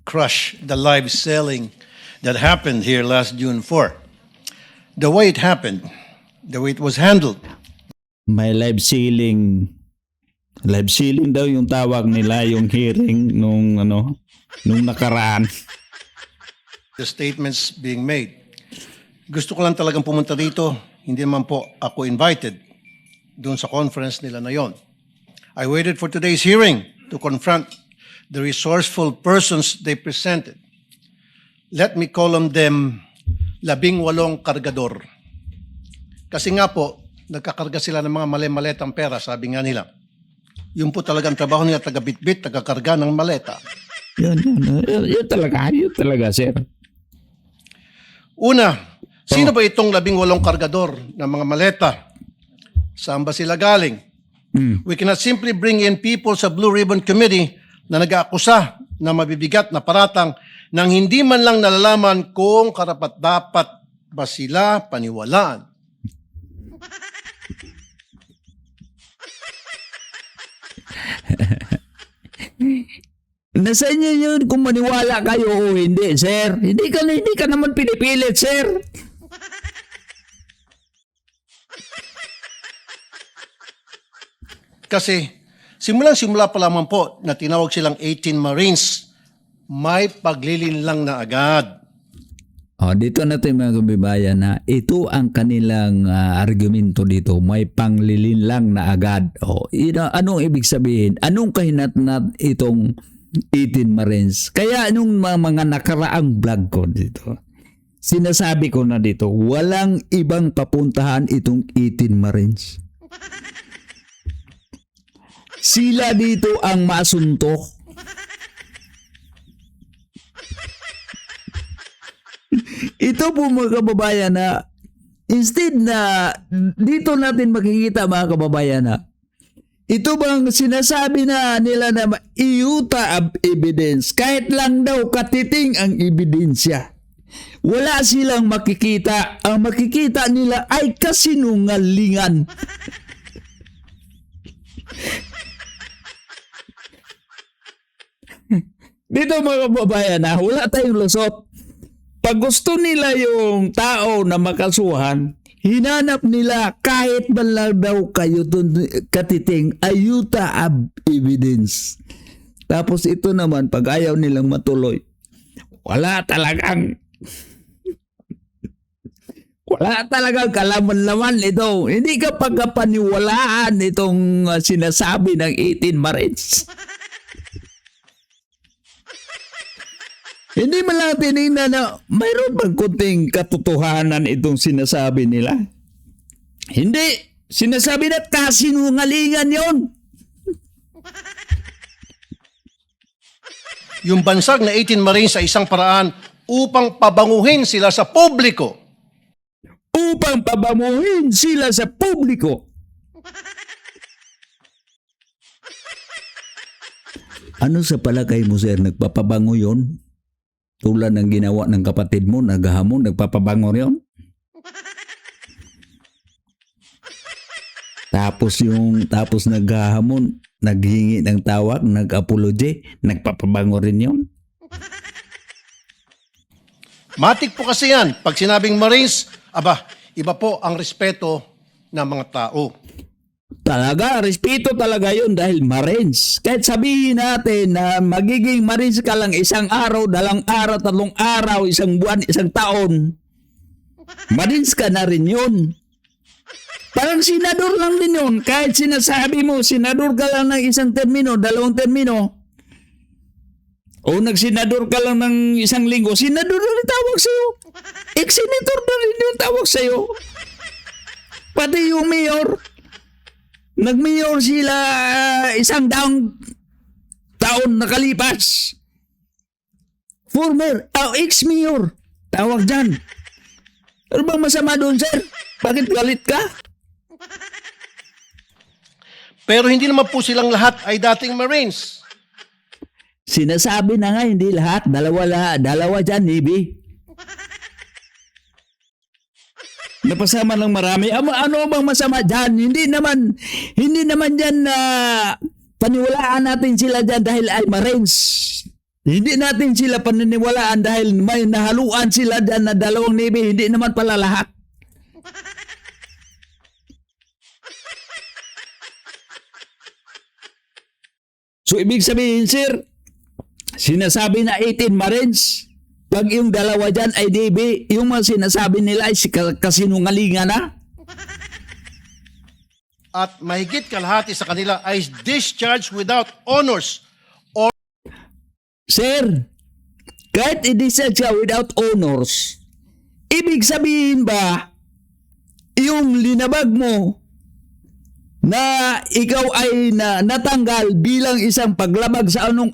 crush the live selling that happened here last June 4. The way it happened, the way it was handled, May live ceiling. Live ceiling daw yung tawag nila, yung hearing nung nakaraan. the statements being made. Gusto ko lang talagang pumunta dito. Hindi naman po ako invited doon sa conference nila na yon. I waited for today's hearing to confront the resourceful persons they presented. Let me call on them 18 kargador. Kasi nga po, nagkakarga sila ng mga mali-maletang pera, sabi nga nila. Yun po talagang trabaho nila, taga-bitbit, taga-karga ng maleta. Yun talaga, sir. Una, sino ba itong 18 kargador ng mga maleta? Saan ba sila galing? We cannot simply bring in people sa Blue Ribbon Committee na nag-aakusa na mabibigat na paratang nang hindi man lang nalalaman kung karapat-dapat ba sila paniwalaan. Nasa inyo yun kung maniwala kayo o hindi, sir. Hindi ka naman pinipilit, sir. Kasi simula pa lamang po na tinawag silang 18 Marines, may paglilinlang na agad. Dito natin mga kababayan na ito ang kanilang argumento dito. May panglilinlang na agad. Anong ibig sabihin? Anong kahinatnat itong 18 Marines? Kaya anong mga nakaraang vlog ko dito? Sinasabi ko na dito, walang ibang papuntahan itong 18 Marines. Sila dito ang masuntok. Ito po mga kababayan na instead na dito natin makikita mga kababayan na ito bang sinasabi na nila na iuta of evidence kahit lang daw katiting ang ebidensya. Wala silang makikita. Ang makikita nila ay kasinungalingan. Dito mga kababayan na wala tayong lusot. Pag gusto nila yung tao na makasuhan, hinanap nila kahit man lang daw kayo katiting ayuta of evidence. Tapos ito naman, pag ayaw nilang matuloy, wala talagang kalaman-laman ito. Hindi ka pagkapaniwalaan itong sinasabi ng 18 Marines. Hindi man lang tinignan na mayroon bang kunting katotohanan itong sinasabi nila. Hindi. Sinasabi na kasinungalingan yon. Yung bansag na 18 Marines sa isang paraan upang pabanguhin sila sa publiko. Upang pabanguhin sila sa publiko. Ano sa palagay mo, sir? Nagpapabango yon? Tulad ng ginawa ng kapatid mo, naghahamon, nagpapabango yun. Tapos naghahamon, naghingi ng tawag, nag-apology, nagpapabango rin yun. Matik po kasi yan. Pag sinabing Marines, iba po ang respeto ng mga tao. Talaga, respeto talaga yun dahil Marines. Kahit sabihin natin na magiging Marines ka lang isang araw, 2 araw, 3 araw, isang buwan, isang taon, Marines ka na rin yun. Parang senador lang din yun. Kahit sinasabi mo, senador ka lang ng 1 termino, 2 termino, o nagsenador ka lang ng 1 linggo, senador na rin tawag sa'yo. Ex-senator na rin yung tawag sa'yo. Pati yung mayor. Nag-mayor sila 100 taon nakalipas. Former, ex-mayor. Tawag dyan. Ano bang masama doon, sir? Bakit galit ka? Pero hindi naman po silang lahat ay dating Marines. Sinasabi na nga, hindi lahat. Dalawa dyan, Navy. Napasama ng marami. Ano bang masama dyan? Hindi naman dyan na paniwalaan natin sila dyan dahil ay Marines. Hindi natin sila paniniwalaan dahil may nahaluan sila dyan na 2 Navy, hindi naman pala lahat. So, ibig sabihin, sir, sinasabi na 18 Marines, pag yung 2 dyan ay Navy, yung mga sinasabi nila ay kasinungalingan na. At mahigit kalahati sa kanila ay discharged without honors. Sir, kahit i-discharge ka without honors, ibig sabihin ba, yung linabag mo na ikaw ay natanggal bilang isang paglabag sa anong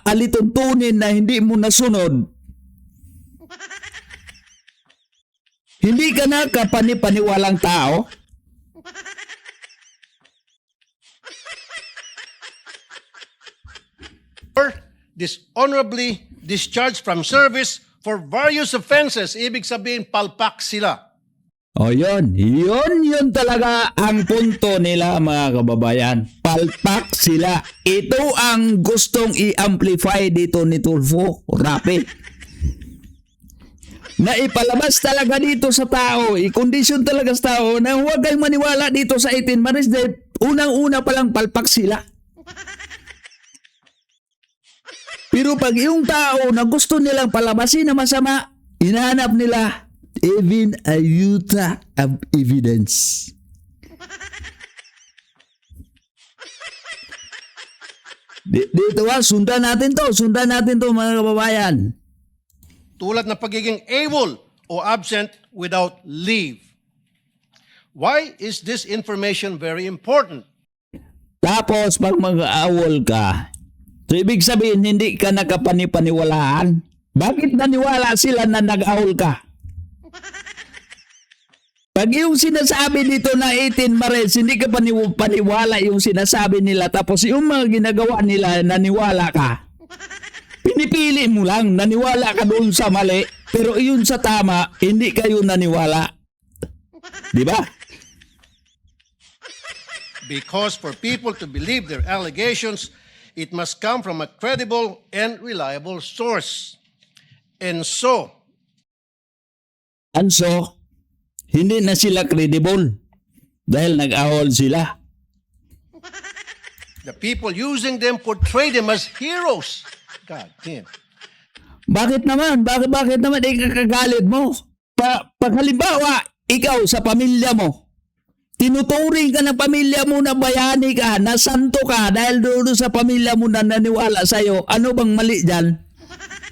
alituntunin na hindi mo nasunod, hindi ka na kapani-paniwalang tao? Or dishonorably discharged from service for various offenses. Ibig sabihin, palpak sila. O yun talaga ang punto nila mga kababayan. Palpak sila. Ito ang gustong i-amplify dito ni Tulfo Rapi. Na ipalabas talaga dito sa tao, i-condition talaga sa tao na huwag kayong maniwala dito sa 18 Marines dahil unang-una palang palpak sila. Pero pag yung tao na gusto nilang palabasin na masama, hinahanap nila even a iota of evidence. Dito sundan natin to mga kababayan. Tulad ng pagiging AWOL o absent without leave. Why is this information very important? Tapos pag mag-aawol ka, so ibig sabihin hindi ka nakapani-paniwalaan. Bakit naniwala sila na nag-aawol ka? Pag yung sinasabi dito na 18 Marines, hindi ka paniwala yung sinasabi nila. Tapos yung mga ginagawa nila, naniwala ka. Pinipili mo lang, naniwala ka doon sa mali. Pero yun sa tama, hindi kayo naniwala. Di ba? Because for people to believe their allegations, it must come from a credible and reliable source. And so, hindi na sila credible dahil nag-ahol sila. the people using them portray them as heroes. God damn. Bakit naman? Bakit naman ikakagalit mo? Pag halimbawa, ikaw sa pamilya mo, tinuturing ka ng pamilya mo na bayani ka, na santo ka dahil doon sa pamilya mo na naniwala sa'yo, ano bang mali dyan?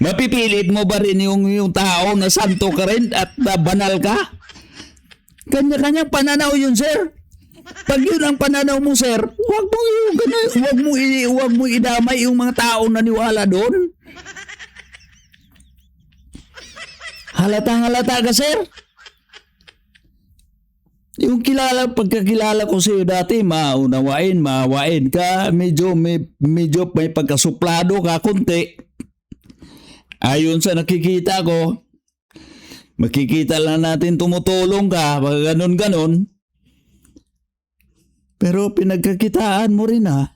Mapipilit mo ba rin yung tao na santo ka rin at banal ka? Kanya-kanyang pananaw yun, sir. Pag yun ang pananaw mo, sir, huwag mo idamay yung mga tao na niwala doon. Halata ka, sir. Yung pagkakilala ko sa'yo dati, maawain ka, medyo may pagkasuplado ka, konti. Ayon sa nakikita ko, makikita lang natin tumutulong ka, pag ganon. Pero pinagkakitaan mo rin ha.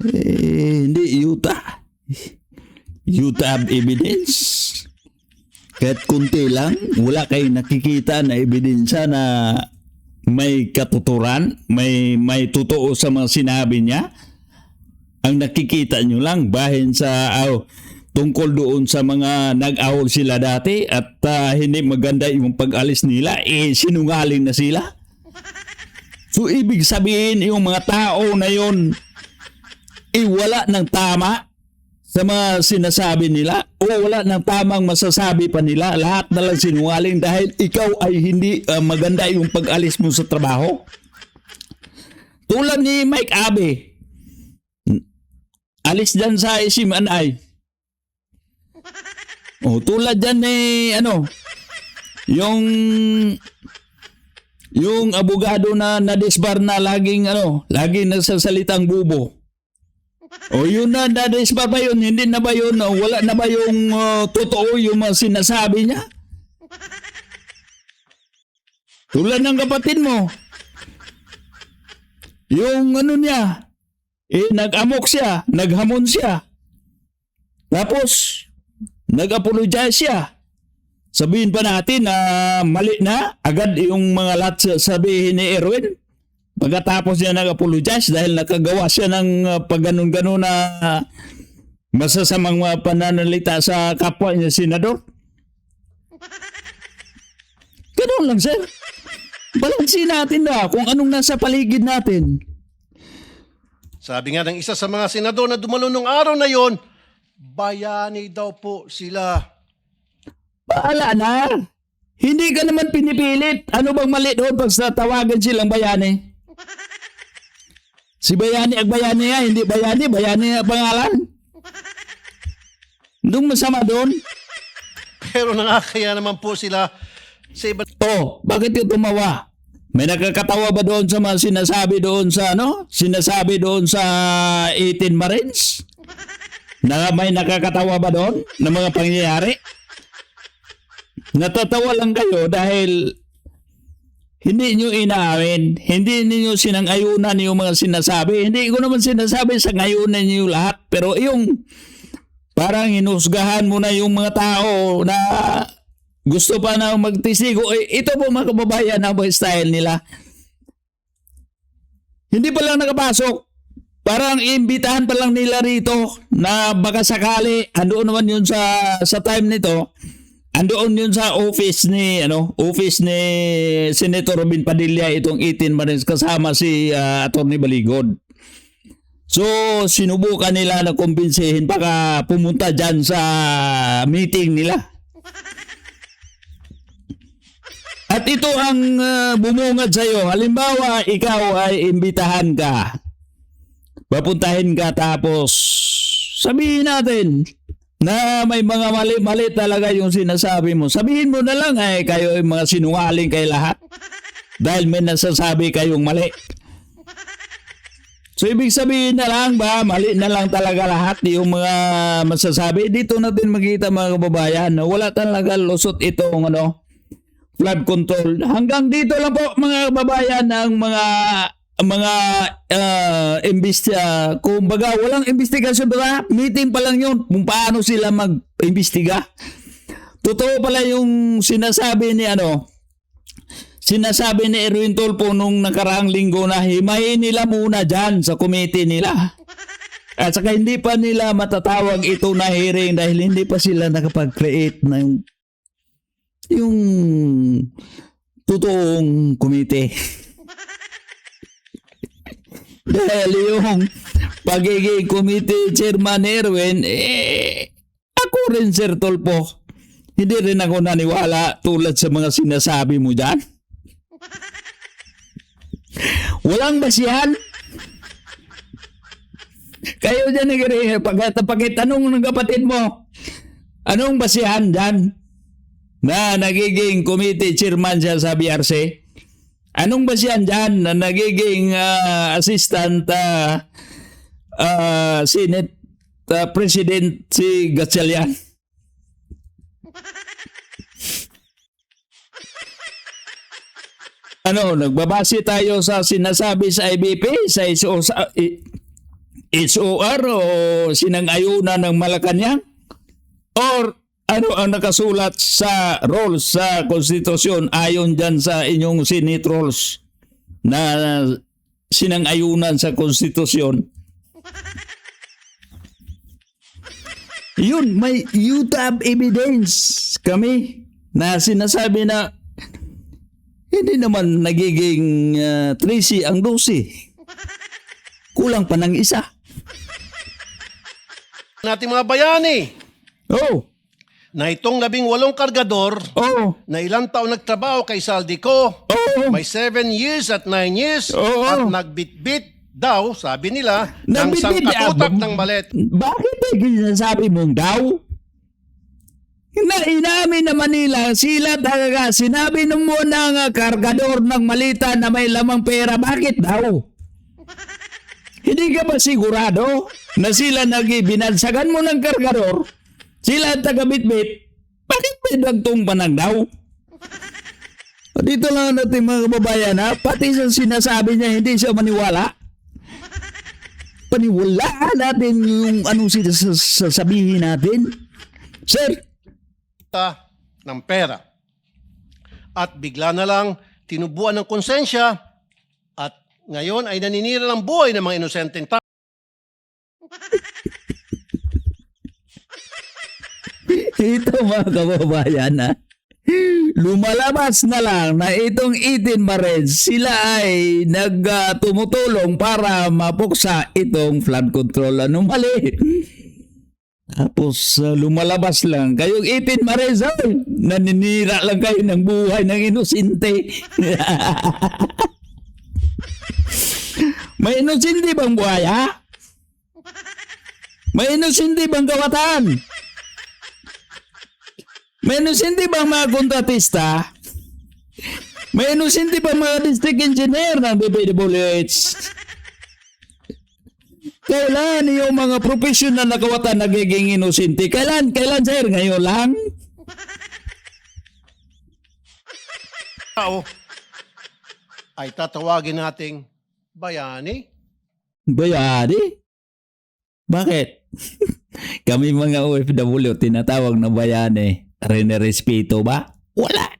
Hindi yuta. Yuta of evidence. Kahit kunti lang, wala kayong nakikita na ebidensya na may katuturan, may totoo sa mga sinabi niya. Ang nakikita nyo lang bahin sa tungkol doon sa mga nag-awol sila dati at hindi maganda yung pag-alis nila, sinungaling na sila. So ibig sabihin yung mga tao na yun wala ng tama sa mga sinasabi nila o wala ng tamang masasabi pa nila, lahat na lang sinungaling dahil ikaw ay hindi maganda yung pag-alis mo sa trabaho. Tulad ni Mike Abe, alis dyan sa SMNI. Tulad dyan yung abogado na nadisbar na laging nagsasalitang bubo. Yun na nadisbar ba yun? Hindi na ba yun? Wala na ba yung totoo yung mga sinasabi niya? Tulad ng kapatid mo. Yung ano niya, nag-amok siya, naghamon siya. Tapos, nag-apologize siya. Sabihin pa natin na mali na, agad yung mga lahat sabihin ni Erwin. Pagkatapos niya nag-apologize dahil nakagawa siya ng pagganon-ganon na masasamang pananalita sa kapwa niya senador. Ganun lang, sir. Balansin natin na kung anong nasa paligid natin. Sabi nga ng isa sa mga senador na dumalo nung araw na yon, bayani daw po sila. Bahala na. Hindi ka naman pinipilit. Ano bang mali doon pag tawagan silang bayani? Si Bayani ang bayani nga, hindi bayani ang pangalan. Anong masama doon? Pero nakakaya naman po sila sa iba. Oh, bakit yung tumawa? May nakakatawa ba doon sa mga sinasabi doon sa ano? Sinasabi doon sa 18 Marines? Na may nakakatawa ba doon ng mga pangyayari? Natatawa lang kayo dahil hindi nyo inaamin, hindi niyo sinang-ayunan yung mga sinasabi. Hindi ko naman sinasabi sa ngayunan niyo lahat, pero yung parang inusgahan mo na yung mga tao na gusto pa na magtisigo. Ito po mga kababayan ang style nila. Hindi pa lang nakapasok. Parang imbitahan pa lang nila rito na baka sakali, andoon naman yun sa time nito, andoon yun sa office ni Senator Robin Padilla itong 18 Marines kasama si Atty. Baligod. So sinubukan nila na kumbinsihin baka pumunta dyan sa meeting nila. At ito ang bumungad sa iyo. Halimbawa, ikaw ay imbitahan ka. Papuntahin ka tapos sabihin natin na may mga mali-mali talaga yung sinasabi mo. Sabihin mo na lang kayo ay mga sinungaling kay lahat. Dahil may nasasabi kayong mali. So ibig sabihin na lang ba, mali na lang talaga lahat yung mga masasabi. Dito natin makita mga kababayan na wala talaga lusot itong flood control. Hanggang dito lang po mga kababayan ang mga kumbaga walang investigasyon ba? Meeting pa lang yun kung paano sila mag-imbestiga. Totoo pala yung sinasabi ni Erwin Tulfo nung nakaraang linggo na himayin nila muna dyan sa committee nila. At saka hindi pa nila matatawag ito na hearing dahil hindi pa sila nakapag-create ng yung totoong committee. Dahil yung pagiging committee chairman Erwin, ako rin Sir Tulfo, hindi rin ako naniwala tulad sa mga sinasabi mo dyan. Walang basihan. Kayo dyan pagkitanong ng kapatid mo, anong basihan dyan na nagiging committee chairman siya sa BRC? Anong basihan dyan na nagiging assistant Senate President si Gatchalian? Nagbabase tayo sa sinasabi sa IBP, sa SOR o sinang-ayunan ng Malacanang? Or ano ang nakasulat sa rules sa konstitusyon ayon dyan sa inyong Senate rules na sinang-ayunan sa konstitusyon? Yun, may you have evidence kami na sinasabi na hindi naman nagiging 13 ang 12. Kulang pa ng isa. Nating mga bayani Oh. na itong 18 kargador Oh. na ilang taon nagtrabaho kay Saldico, Oh. may 7 years at 9 years Oo. at nagbitbit daw, sabi nila, ng Nagbitbit, sangkatutak ng malet. Bakit ay sinasabi mong daw? Inamin naman nila, sila talaga, sinabi nung muna nga kargador ng malita na may lamang pera, bakit daw? Hindi ka ba sigurado na sila binansagan mo ng kargador, sila ang taga-bitbit, bakit may dagtong panang daw? Dito lang natin mga kababayan pati sa sinasabi niya hindi siya maniwala. paniwalaan natin yung anong sasabihin natin. Sir, ng pera. At bigla na lang tinubuan ng konsensya at ngayon ay naninira ng buhay ng mga inosenteng tao. ito mga kababayan na lumalabas na lang na itong 18 Marines, sila ay tumutulong para mapuksa itong flood control anomaly. Tapos lumalabas lang, kayong 18 Marines, naninira lang kayo ng buhay ng inosente. May inosente bang buhay, ha? May inosente bang kawatan? May inosente bang mga kontratista? May inosente bang mga district engineer ng DPWH? Kailan yung mga professional na kawatan nagiging inosente? Kailan sir? Ngayon lang? Tao ay tatawagin nating bayani. Bayani? Bakit? Kami mga OFW tinatawag na bayani. Respeto ba? Wala.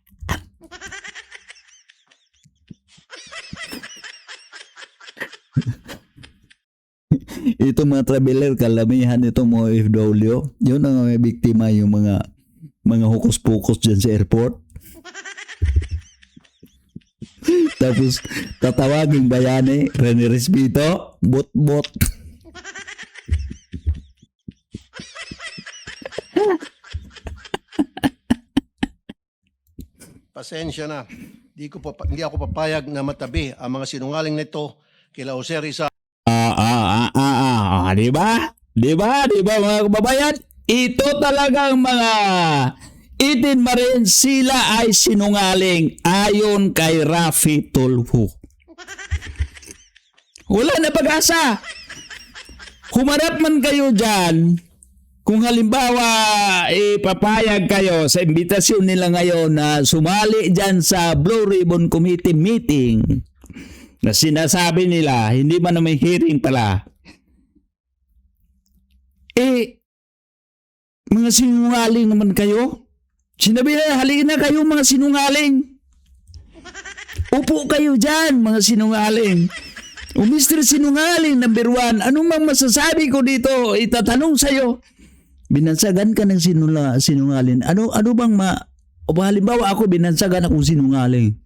Ito mga traveler, kalamihan itong mga OFW. Yun ang may biktima, yung mga hukus-pukus dyan sa airport. Tapos tatawagin bayani, respeto, bot-bot. Pasensya na. Hindi ako papayag na matabi ang mga sinungaling nito kila Jose Rizal. Di ba? Di ba mga kababayan? Ito talagang mga 18 Marines, sila ay sinungaling ayon kay Rafi Tulfo. Wala na pag-asa. Humarap man kayo dyan, kung halimbawa ipapayag kayo sa imbitasyon nila ngayon na sumali dyan sa Blue Ribbon Committee meeting na sinasabi nila, hindi man na may hearing pala. Mga sinungaling naman kayo. Sinabi na, halika na kayo mga sinungaling. Upo kayo dyan, mga sinungaling. O Mr. Sinungaling, number 1, anong mang masasabi ko dito? Itatanong sa'yo. Binansagan ka ng sinungaling. Ano bang o halimbawa ako binansagan akong sinungaling.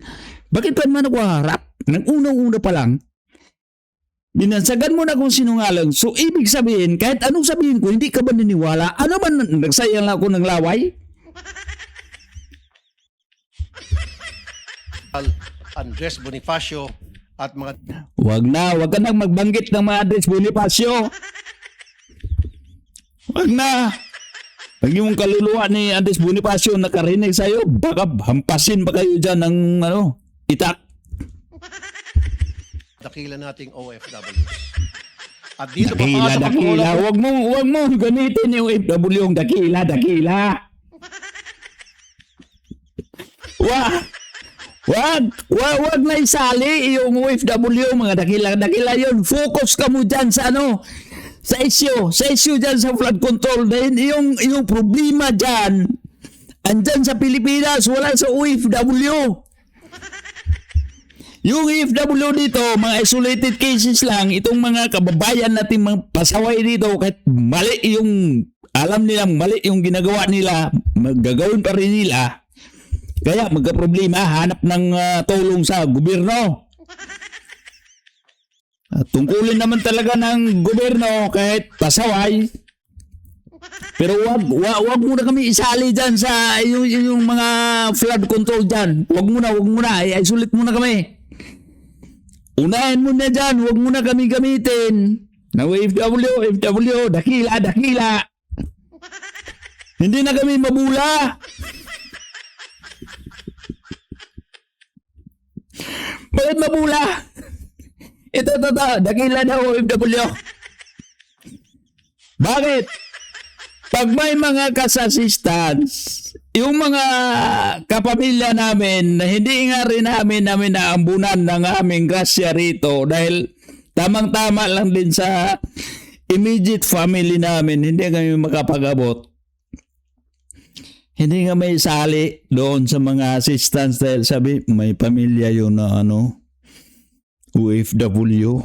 Bakit pa naman ako harap? Nang unang-una pa lang, binansagan mo na akong sinungaling. So, ibig sabihin, kahit anong sabihin ko, hindi ka ba niniwala? Ano ba nagsayang lang ako ng laway? Andres Bonifacio at mga... Wag ka nang magbanggit ng mga Andres Bonifacio. Wag na. Pag yung kaluluwa ni Andres Bonifacio nakarinig sa'yo, baka hampasin ba kayo dyan ng itak? Dakila nating OFWs. At dito papasok ang dakila. Wag mo gamitin yung OFW yung dakila. Wag na isali yung OFW, mga dakila yun. Focus ka mo dyan sa sa issue dyan sa flood control. Dahil yung problema dyan, andyan sa Pilipinas, wala sa OFW. Yung OFW dito, mga isolated cases lang, itong mga kababayan natin mga pasaway dito, kahit mali yung, alam nilang mali yung ginagawa nila, magagawin pa rin nila. Kaya magka-problema, hanap ng tulong sa gobyerno. Tungkulin naman talaga ng gobyerno kahit pasaway. Pero wag muna kami isali dyan sa yung mga flood control dyan. Wag muna. I-isolate muna kami. Unahin muna dyan. Wag muna kami gamitin. Na FW, dakila. Hindi na kami mabula. Bakit mabula? Ito, dakila na OFW. Bakit? Pag may mga kas-assistants, yung mga kapamilya namin, hindi nga rin namin naambunan ng aming grasya rito dahil Tamang-tama lang din sa immediate family namin, hindi kami makapag-abot. Hindi nga may sali doon sa mga assistants dahil sabi, may pamilya yun na OFW.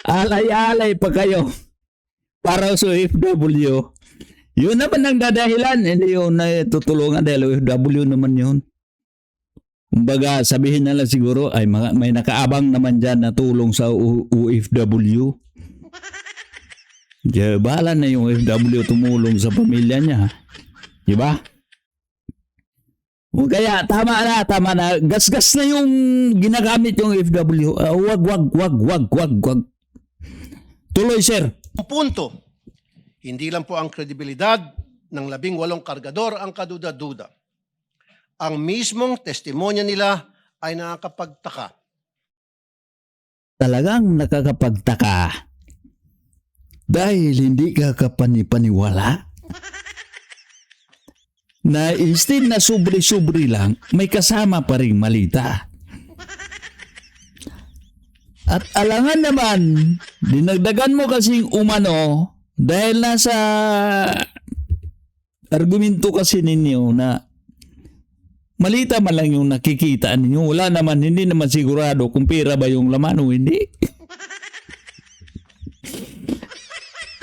Alay-alay pa kayo para sa OFW. Yun naman ang dadahilan, hindi yun na tutulungan dahil OFW naman yun. Kumbaga, sabihin na lang siguro, ay may nakaabang naman dyan na tulong sa OFW. Diya, bahala na yung OFW tumulong sa pamilya niya. Diba? O kaya, tama na. Gas-gas na yung ginagamit yung OFW. Wag. Tuloy, sir. Ang punto, hindi lang po ang kredibilidad ng 18 kargador ang kaduda-duda. Ang mismong testimonya nila ay nakakapagtaka. Talagang nakakapagtaka dahil hindi ka kapani-paniwala na instead na subri-subri lang, may kasama pa ring malita. At alangan naman, dinagdagan mo kasing umano dahil nasa argumento kasi ninyo na malita man lang yung nakikita ninyo. Wala naman, hindi naman sigurado kung pera ba yung laman o hindi.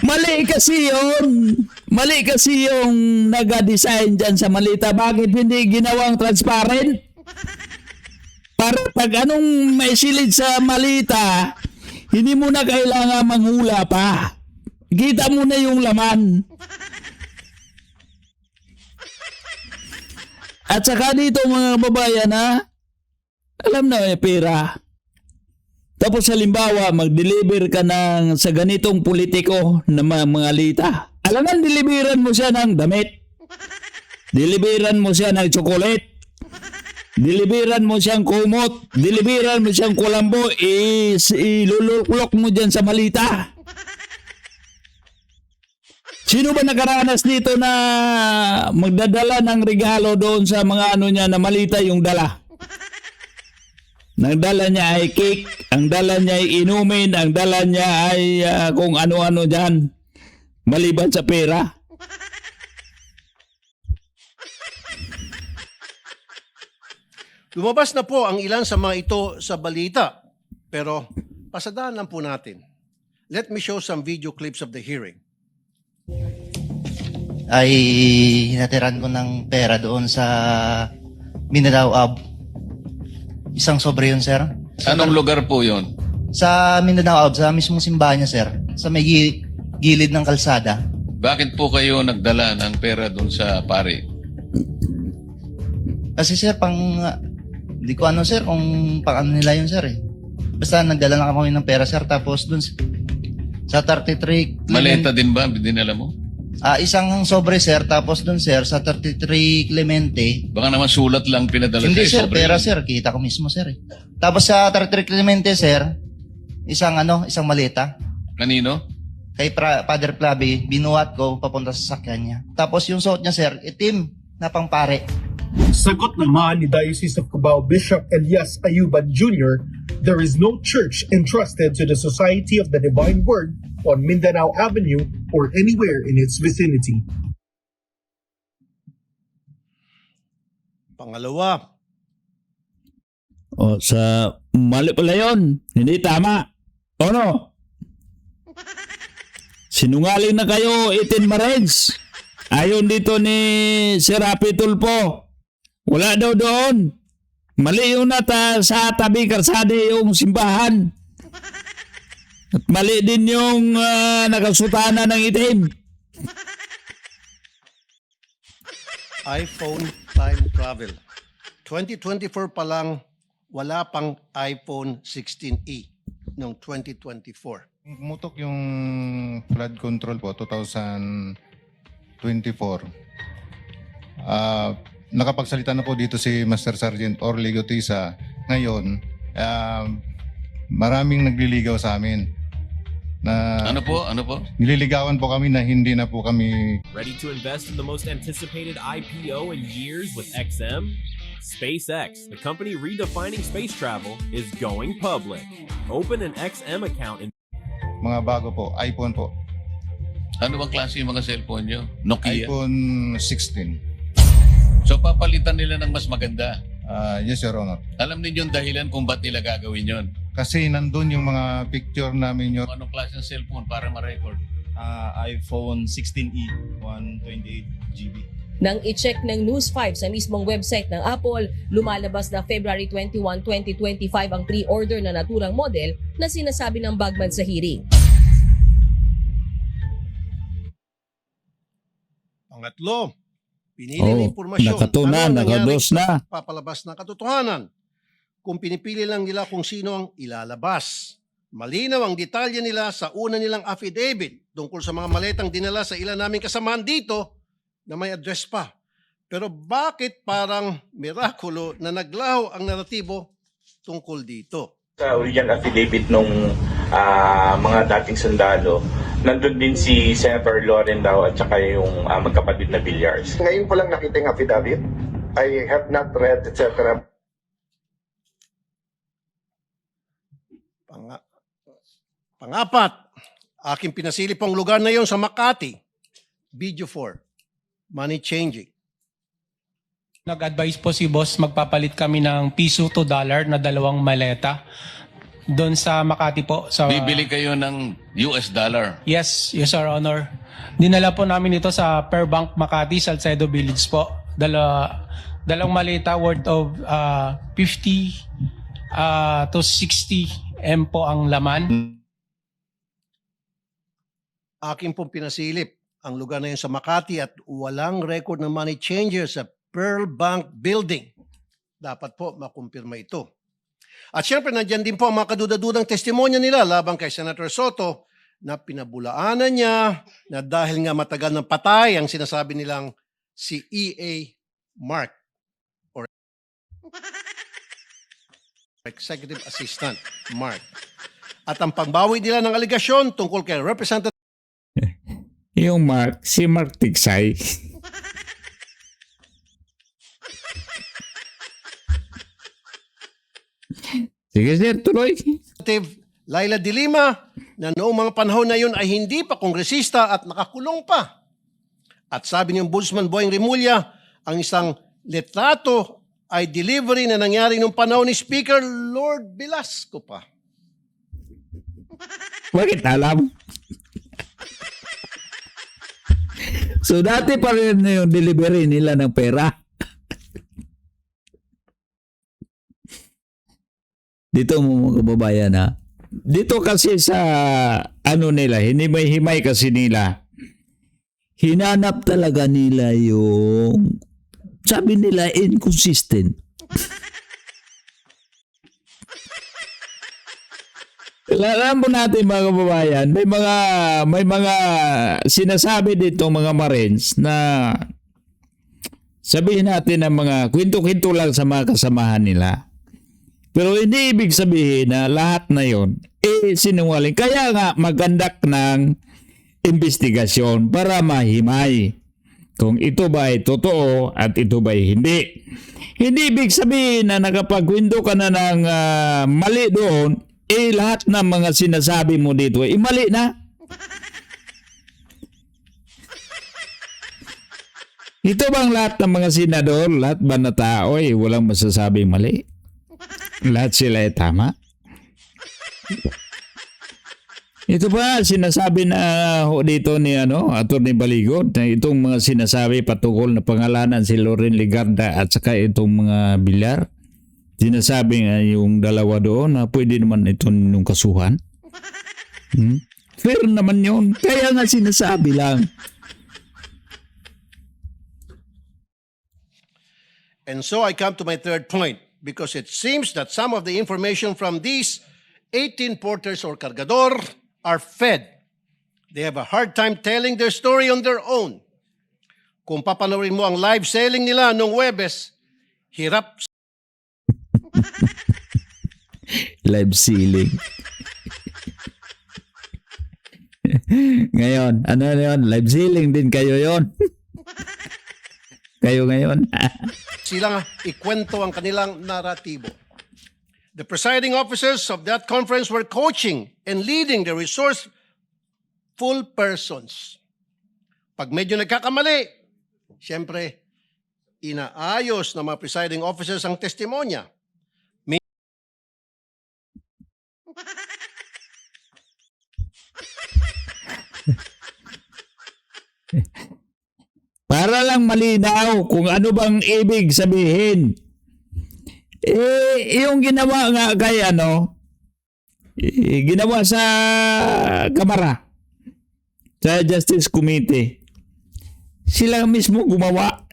Mali kasi yun. Mali kasi yung nag-design dyan sa malita. Bakit hindi ginawang transparent? Para pag anong maisilid sa malita, hindi mo na kailangan manghula pa. Kita mo na yung laman. At saka dito mga babayan alam na may pera. Tapos halimbawa, mag-deliver ka sa ganitong politiko na mga lita. Alangan, deliveran mo siya ng damit. Deliveran mo siya ng chocolate. Deliveran mo siyang kumot. Deliveran mo siyang kulambo. Iluluklok mo dyan sa malita. Sino ba nakaranas dito na magdadala ng regalo doon sa mga niya na malita yung dala? Ang dala niya ay cake, ang dala niya ay inumin, ang dala niya ay kung ano-ano dyan. Maliban sa pera. Lumabas na po ang ilan sa mga ito sa balita. Pero pasadahan lang po natin. Let me show some video clips of the hearing. Ay hinatiran ko ng pera doon sa Mindanao Ab. Isang sobre yun, sir. Anong lugar po yon? Sa Mindanao Ab, sa mismong simbahan niya, sir. Sa may gilid ng kalsada. Bakit po kayo nagdala ng pera doon sa pari? Kasi sir, hindi ko ano sir, kung pang ano nila yun, sir eh. Basta nagdala lang kami ng pera, sir. Tapos doon sa 33... Maleta din ba dinala mo? Isang sobre, sir. Tapos doon, sir, sa 33 Clemente. Baka naman sulat lang pinadala Hindi, sa sir. sobre. Pera, sir. Kita ko mismo, sir. Eh. Tapos sa 33 Clemente, sir, isang maleta. Kanino? Kay Father Flavi, binuhat ko papunta sa sakyan niya. Tapos yung suot niya, sir, itim na pangpare. Sagot naman ni Diocese of Cubao Bishop Elias Ayuban Jr., there is no church entrusted to the Society of the Divine Word on Mindanao Avenue or anywhere in its vicinity. Pangalawa, O sa mali pala yun. Hindi tama. O no? Sinungaling na kayo, 18 Marines. Ayon dito ni Sir Rapi Tulfo. Wala daw doon. Mali yun sa tabi karsada yung simbahan. At mali din yung nakasutana ng itim. iPhone time travel. 2024 pa lang, wala pang iPhone 16e noong 2024. Pumutok yung flood control po 2024. Nakapagsalita na po dito si Master Sergeant Orly Gutisa. Ngayon, maraming nagliligaw sa amin. Ano po? Nililigawan po kami na hindi na po kami Ready to invest in the most anticipated IPO in years with XM? SpaceX, the company redefining space travel, is going public. Open an XM account in Mga bago po, iPhone po. Ano bang klase yung mga cellphone nyo? Nokia? iPhone 16. So papalitan nila ng mas maganda. Yes, Your Honor. Alam ninyo yung dahilan kung ba't nila gagawin yon? Kasi nandun yung mga picture namin, Your Anong klase ng cellphone para ma-record? iPhone 16e, 128 GB. Nang i-check ng News 5 sa mismong website ng Apple, lumalabas na February 21, 2025 ang pre-order na naturang model na sinasabi ng Bagman sa hearing. Pangatlo, pinili ng impormasyon. nakatunan, Ano ang nangyari nakados na. sa papalabas ng katotohanan. Kung pinipili lang nila kung sino ang ilalabas. Malinaw ang detalye nila sa una nilang affidavit tungkol sa mga maletang dinala sa ilan naming kasamahan dito na may address pa. Pero bakit parang mirakulo na naglaho ang naratibo tungkol dito? Sa original affidavit nung mga dating sundalo, nandun din si Senator Loren daw at saka yung magkapatid na Villars. Ngayon ko lang nakita yung affidavit. I have not read, etc. Pangapat, aking pinasilip ang lugar na yon sa Makati. Video 4, money changing. Nag-advise po si boss, magpapalit kami ng piso to dollar na 2 maleta doon sa Makati po. Bibili kayo ng US dollar. Yes, yes, Your Honor. Dinala po namin ito sa Per Bank Makati, Salcedo Village po. Dalawang maleta worth of 50 to 60 M po ang laman. Aking pong pinasilip ang lugar na yun sa Makati at walang record ng money changer sa Pearl Bank Building. Dapat po makumpirma ito. At syempre, nandyan din po ang mga kadudadudang testimonya nila laban kay Senator Soto na pinabulaanan niya na dahil nga matagal ng patay ang sinasabi nilang si E.A. Mark or Executive Assistant Mark. At ang pagbawi nila ng aligasyon tungkol kay Representative Yung Mark, si Mark Tiksay. Sige sir, tuloy. Laila de Lima na noong mga panahon na yun ay hindi pa kongresista at nakakulong pa. At sabi ni Ombudsman Boying Remulla, ang isang litrato ay delivery na nangyari nung panahon ni Speaker Lord Velasco pa. Bakit alam? So dati pa rin yung delivery nila ng pera. Dito mo mga kababayan ha. Dito kasi sa ano nila, hinimay-himay kasi nila. Hinanap talaga nila yung sabi nila inconsistent. Alam mo natin mga kababayan, may mga sinasabi dito mga Marines na sabihin natin ng mga kwento-kwento lang sa mga kasamahan nila. Pero hindi ibig sabihin na lahat na yon sinungaling. Kaya nga magandak ng investigasyon para mahimay kung ito ba ay totoo at ito ba ay hindi. Hindi ibig sabihin na nakapagkwento ka na ng mali doon, lahat ng mga sinasabi mo dito mali na. Ito bang lahat ng mga senador, lahat ba na tao walang masasabing mali? Lahat sila ay tama. Ito ba sinasabi na dito ni Atty. Baligot na itong mga sinasabi patungkol na pangalanan si Loren Legarda at saka itong mga Villar. Sinasabi nga yung dalawa doon na pwede naman ito nung kasuhan. Fair naman yun. Kaya nga sinasabi lang. And so I come to my third point. Because it seems that some of the information from these 18 porters or cargador are fed. They have a hard time telling their story on their own. Kung papanoorin mo ang live selling nila nung Webes, hirap. Live selling. Ngayon, ano yun? Live selling din kayo yon. Kayo ngayon. silang ikwento ang kanilang naratibo. The presiding officers of that conference were coaching and leading the resourceful persons. Pag medyo nagkakamali, siyempre, inaayos ng mga presiding officers ang testimonya. Para lang malinaw kung ano bang ibig sabihin. Yung ginawa nga kay ginawa sa Kamara, sa Justice Committee. Sila mismo gumawa.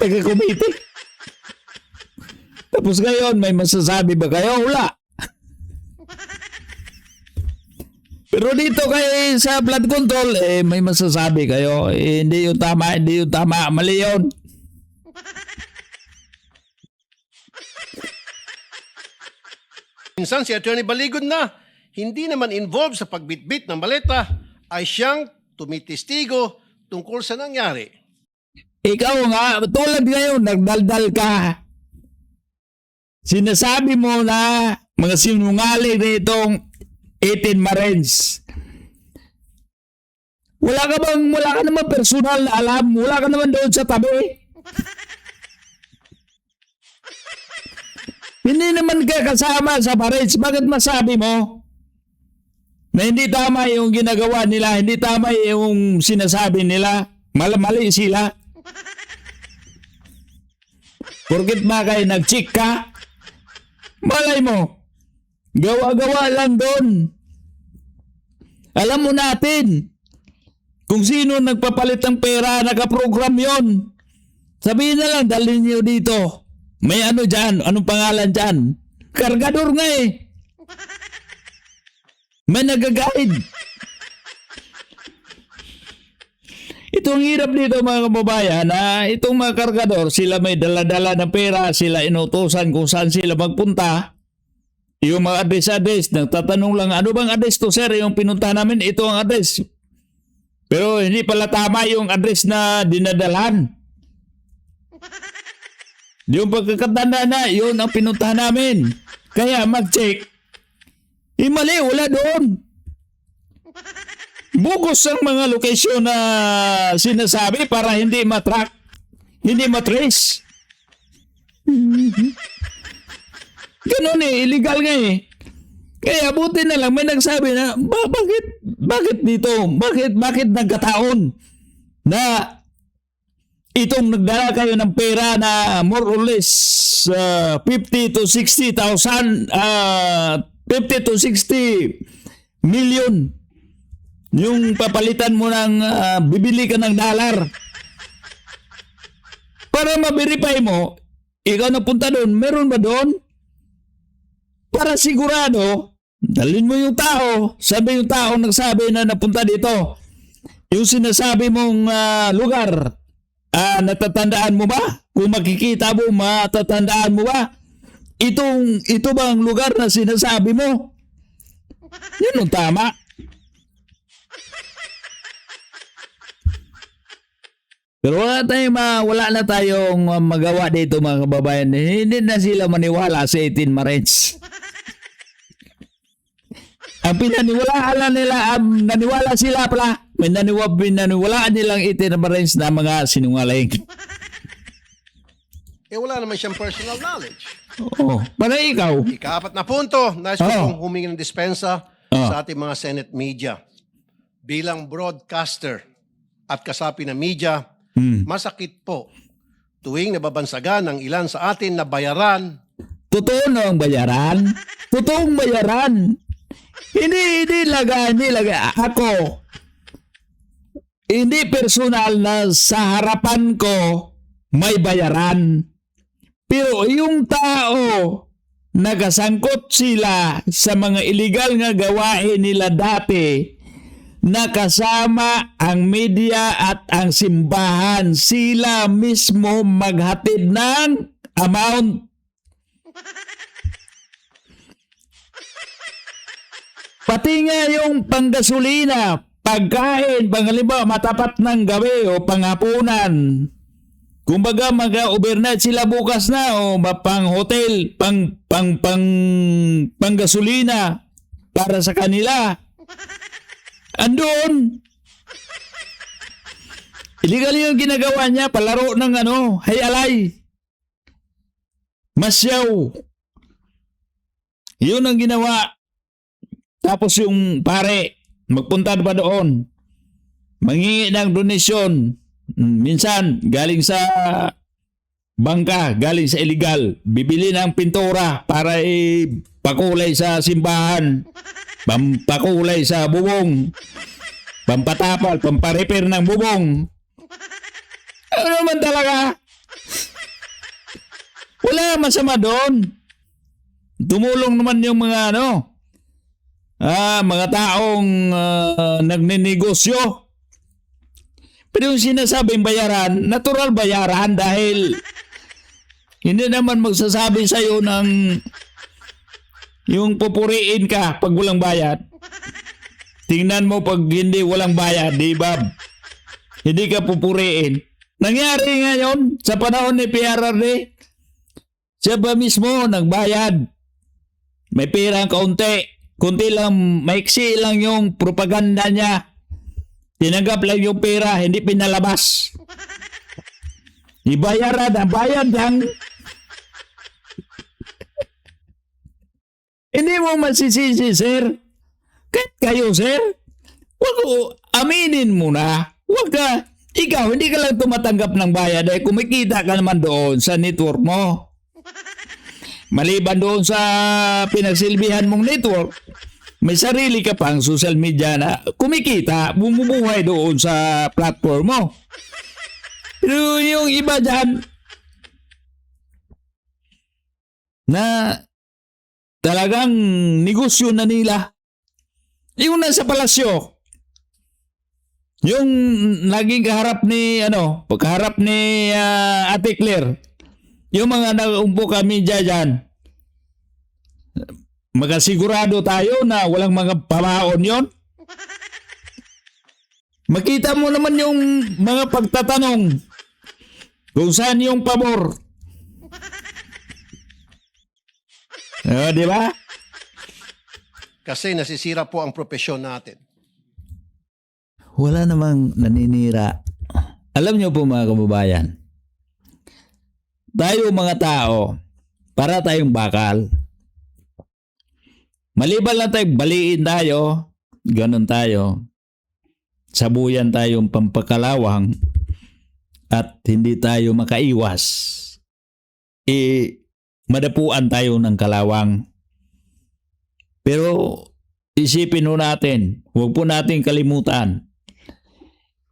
Taga-committee. Tapos ngayon, may masasabi ba kayo? Wala. Pero dito kay sa blood control, may masasabi kayo. Hindi yung tama, mali yun. Minsan si Attorney Baligod na hindi naman involved sa pagbitbit ng maleta ay siyang tumitistigo tungkol sa nangyari. Ikaw nga, tulad ngayon, nagdaldal ka. Sinasabi mo na mga sinungaling na itong 18 Marines. Wala ka naman personal na alam. Wala ka naman doon sa tabi. Hindi naman ka kasama sa Marines. Bakit masabi mo na hindi tama yung ginagawa nila, hindi tama yung sinasabi nila, mali sila? Porkit ba kayo nag-check ka? Malay mo, gawa-gawa lang doon. Alam mo natin kung sino nagpapalit ng pera, nakaprogram yon. Sabihin na lang, dalhin niyo dito. May ano dyan, anong pangalan dyan? Kargador nga eh. May nag-guide. Ito ang hirap dito mga kababayan na itong mga kargador, sila may dala-dala ng pera, sila inutusan kung saan sila magpunta. Yung mga address, nagtatanong lang, ano bang address to sir? Yung pinunta namin, ito ang address. Pero hindi pala tama yung address na dinadalan. Yung pagkakatanda na, yun ang pinuntahan namin. Kaya mag-check. Mali, wala doon. Bugos ang mga location na sinasabi para hindi matrack, hindi matrace. Ganun illegal nga eh. Kaya buti na lang may nagsabi na, bakit dito? Bakit nagkataon na itong nagdala kayo ng pera na more or less 50 to 60,000, 50 to 60 million yung papalitan mo ng bibili ka ng dollar. Para ma-verify mo, ikaw napunta doon, meron ba doon? Para sigurado, dalhin mo yung tao, sabi yung tao nagsabi na napunta dito. Yung sinasabi mong lugar, natatandaan mo ba? Kung makikita mo, matatandaan mo ba? Ito ba ang lugar na sinasabi mo? Yun ang tama. Pero wala na tayong magawa dito mga kababayan. Hindi na sila maniwala sa 18 Marines. Ang pinaniwalaan nila, naniwala sila pala. Pinaniwalaan nilang 18 Marines na mga sinungaling. Wala naman siyang personal knowledge. Oo. Para ikaw. Ika-4 na punto, nais ko pong humingi ng dispensa sa ating mga Senate media. Bilang broadcaster at kasapi ng media, masakit po tuwing nababansagan ng ilan sa atin na bayaran. Totoo na ang bayaran? Totoong bayaran. Hindi laga. Ako, hindi personal na sa harapan ko may bayaran. Pero yung tao, nakasangkot sila sa mga illegal nga gawain nila dati, nakasama ang media at ang simbahan, sila mismo maghatid ng amount. Pati nga yung panggasolina, pagkain, pangaliba, matapat ng gabi o panghapunan. Kumbaga mag-overnight sila bukas na o pang hotel, pang gasolina para sa kanila. Andun. Illegal yung ginagawa niya, palaro ng hayalay. Masyaw. Yun ang ginawa. Tapos yung pare, magpunta pa doon. Mangingi ng donasyon. Minsan, galing sa bangka, galing sa illegal. Bibili ng pintura para pakulay sa simbahan. Pampakulay sa bubong. Pampatapal, pamparepair ng bubong. Ano naman talaga? Wala masama doon. Tumulong naman yung mga mga taong nagninegosyo. Pero yung sinasabing bayaran, natural bayaran dahil hindi naman magsasabi sa'yo ng yung pupuriin ka pag walang bayad. Tingnan mo pag hindi walang bayad, di ba? Hindi ka pupuriin. Nangyari ngayon sa panahon ni PRRD, siya ba mismo nagbayad? May pera kaunti. Kunti lang, maiksi lang yung propaganda niya. Tinanggap lang yung pera, hindi pinalabas. Ibayaran, ang bayad lang. Hindi mo masisisi, sir. Kahit kayo, sir. Huwag ko, aminin mo na. Huwag ka, ikaw, hindi ka lang tumatanggap ng bayad dahil kumikita ka naman doon sa network mo. Maliban doon sa pinagsilbihan mong network, may sarili ka pang social media na kumikita, bumubuhay doon sa platform mo. Pero yung iba dyan, na talagang negosyo na nila, yung nasa palasyo, yung naging kaharap ni, pagkaharap ni Ate Claire, yung mga nag-umpo kami dyan, magasigurado tayo na walang mga pamaon yon. Makita mo naman yung mga pagtatanong kung saan yung pabor. Di ba? Kasi nasisira po ang propesyon natin. Wala namang naninira. Alam niyo po mga kababayan, tayo mga tao, para tayong bakal. Maliban lang tayo, baliin tayo, ganun tayo. Sabuyan tayong pampakalawang at hindi tayo makaiwas. Madapuan tayo ng kalawang. Pero isipin mo natin, huwag po natin kalimutan.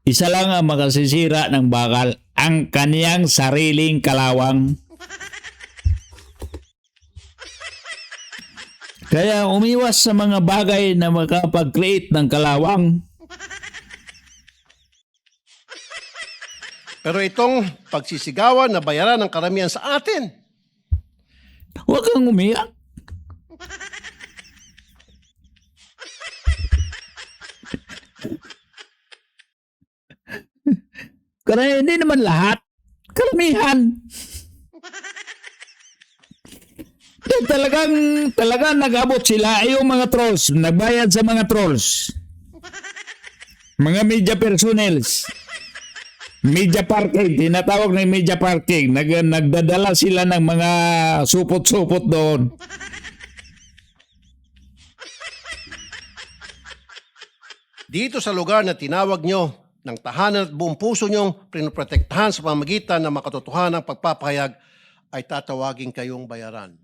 Isa lang ang makasisira ng bakal, ang kaniyang sariling kalawang. Kaya umiwas sa mga bagay na makapag-create ng kalawang. Pero itong pagsisigawan na bayaran ng karamihan sa atin, huwag kang umiyak. Kaya hindi naman lahat. Karamihan. Talagang nag-abot sila. Yung mga trolls, nagbayad sa mga trolls. Mga media personnels. Media parking, tinatawag na media parking. Nagdadala sila ng mga supot-supot doon. dito sa lugar na tinawag nyo ng tahanan at buong puso nyong pinoprotektahan sa pamamagitan ng makatotohanang pagpapahayag ay tatawagin kayong bayaran.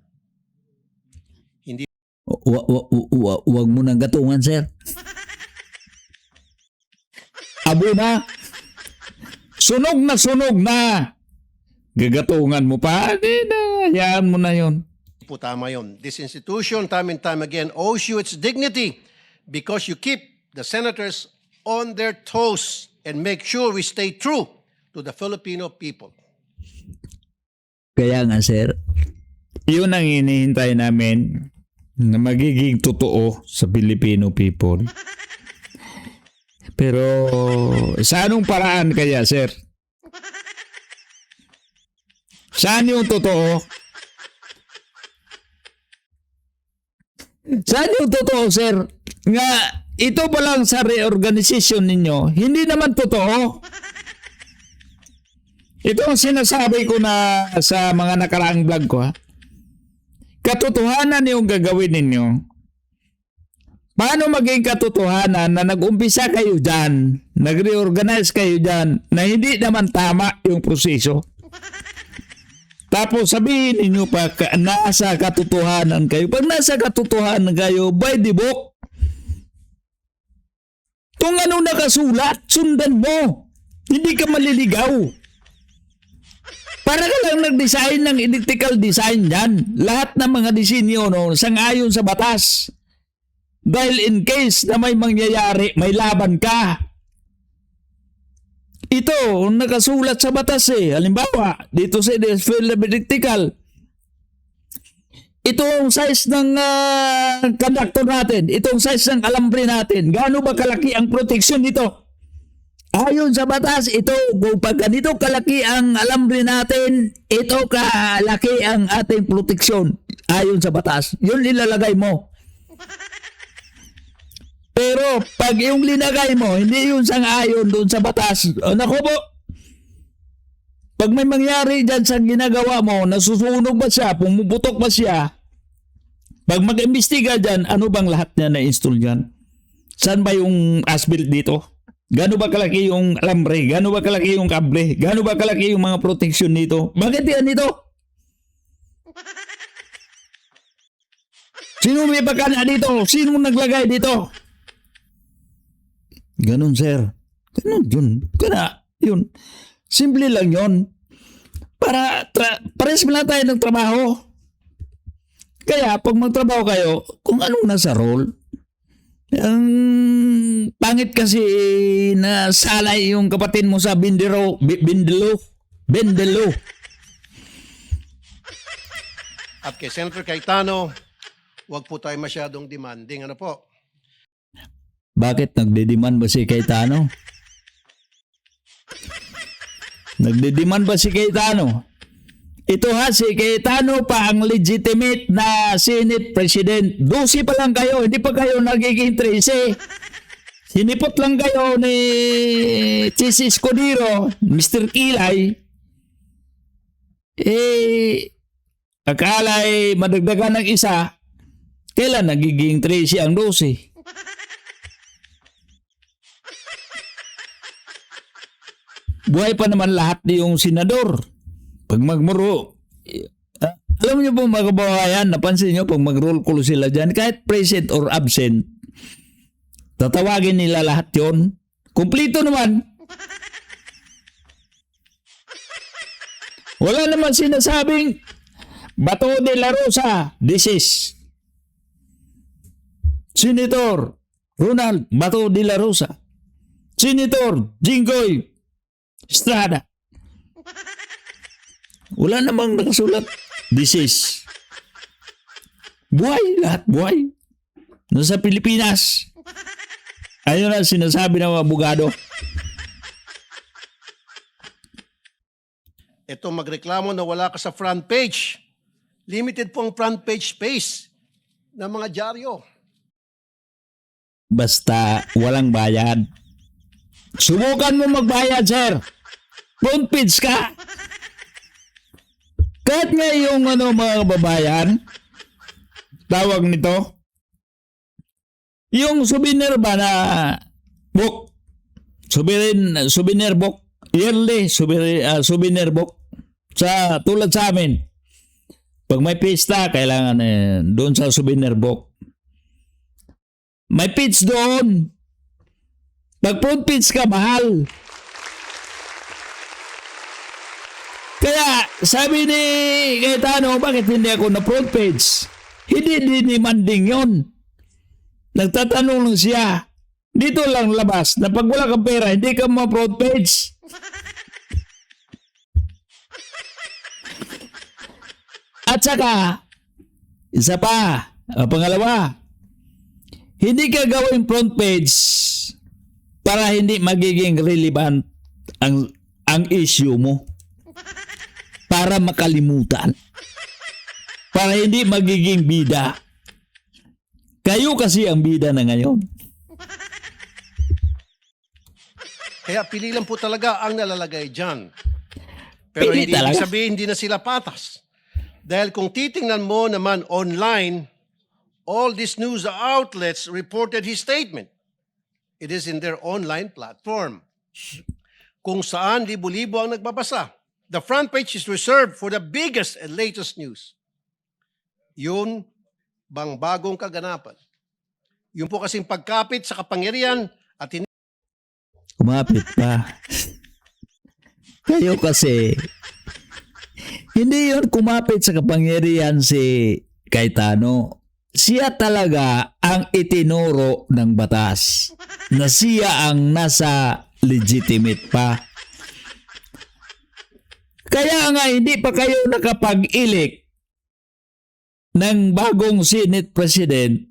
Hindi Huwag mo nang gatungan, sir. Abo na. Sunog na. Gagatungan mo pa. Hayaan mo na yon. po tama yun. This institution, time and time again, owes you its dignity because you keep the senators on their toes and make sure we stay true to the Filipino people. Kaya nga, sir, yun ang hinihintay namin na magiging totoo sa Filipino people. Pero sa anong paraan kaya, sir? Saan yung totoo? Saan yung totoo, sir? Nga, ito pa lang sa reorganization ninyo, hindi naman totoo. Ito ang sinasabi ko na sa mga nakaraang vlog ko, ha? Katotohanan yung gagawin ninyo. Paano maging katotohanan na nag-umpisa kayo dyan, nag-reorganize kayo dyan, na hindi naman tama yung proseso? Tapos sabihin ninyo pa, nasa katotohanan kayo. Pag nasa katotohanan kayo, by the book, kung ano nakasulat, sundan mo. Hindi ka maliligaw. Para ka lang nag-design ng electrical design dyan. Lahat ng mga disenyo, no, sang-ayon sa batas. Dahil in case na may mangyayari, may laban ka. Ito, nakasulat sa batas eh. Halimbawa, dito sa electrical. Ito ang size ng conductor natin. Ito ang size ng alambre natin. Gaano ba kalaki ang protection nito? Ayon sa batas, ito, kung pag ganito kalaki ang alambre natin, ito kalaki ang ating proteksyon. Ayon sa batas. Yun ilalagay mo. Pero pag yung linagay mo, hindi yun sang-ayon doon sa batas. O, naku po, pag may mangyari dyan sa ginagawa mo, nasusunog ba siya, pumuputok ba siya, pag mag-imbestiga dyan, ano bang lahat niya na-install dyan? Saan ba yung asphalt dito? Gano'n ba kalaki yung alambre? Gano'n ba kalaki yung kable? Gano'n ba kalaki yung mga protection dito? Bakit yan ito? Sino may bakana dito? Sino naglagay dito? Ganon, sir. Ganon yun. Yun. Simple lang yun. Pares mo lang tayo ng trabaho. Kaya, pag magtrabaho kayo, kung anong nasa role, ang pangit kasi na salay yung kapatid mo sa Bindelo. At kay Senator Cayetano, wag po tayo masyadong demanding. Ano po? Bakit nagdedemand ba si Cayetano? Nagdedemand ba si Cayetano? Ito ha, si Cayetano pa ang legitimate na Senate President. 12 pa lang kayo, hindi pa kayo nagiging 13. Sinipot lang kayo ni Chis Escudero, Mr. Kilay. Akala madagdagan ng isa, kailan nagiging 13 ang 12? Buhay pa naman lahat yung senador. Pag magmuro, alam niyo po mga kababayan, napansin niyo pag mag-roll call sila dyan, kahit present or absent, tatawagin nila lahat yon. Kumplito naman. Wala naman sinasabing, Bato de la Rosa, this is Senator Ronald Bato de la Rosa, Senator Jinggoy Estrada. Wala namang nakasulat. This is. Buhay, lahat buhay. Nasa Pilipinas. Ayun na sinasabi ng mga abogado. Ito magreklamo na wala ka sa front page. Limited po ang front page space ng mga dyaryo. Basta walang bayad. Subukan mo magbayad, sir. Front page ka. Kahit nga yung mga kababayan, tawag nito, yung souvenir ba na book, souvenir book, yearly souvenir book, sa tulad sa amin, pag may pista, kailangan doon sa souvenir book. May page doon. Pag front page ka, mahal. Kaya, sabi ni Cayetano, bakit hindi ako na front page? Hindi demanding yon. Nagtatanong lang siya. Dito lang labas, na pag wala kang pera, hindi ka ma-front page. At saka, isa pa, pangalawa, hindi ka gawing front page para hindi magiging relevant ang issue mo. Para makalimutan. Para hindi magiging bida. Kayo kasi ang bida na ngayon. Kaya pili lang po talaga ang nalalagay dyan. Pero Pili hindi ibig talaga? sabihin hindi na sila patas. Dahil kung titingnan mo naman online, all these news outlets reported his statement. It is in their online platform. Kung saan libo-libo ang nagbabasa. The front page is reserved for the biggest and latest news. Yun bang bagong kaganapan? Yun po kasing pagkapit sa kapangyarihan at hindi Kumapit pa. Kayo kasi, hindi yun kumapit sa kapangyarihan si Cayetano. Siya talaga ang itinuro ng batas. Na siya ang nasa legitimate pa. Kaya nga hindi pa kayo nakapag-elect ng bagong Senate President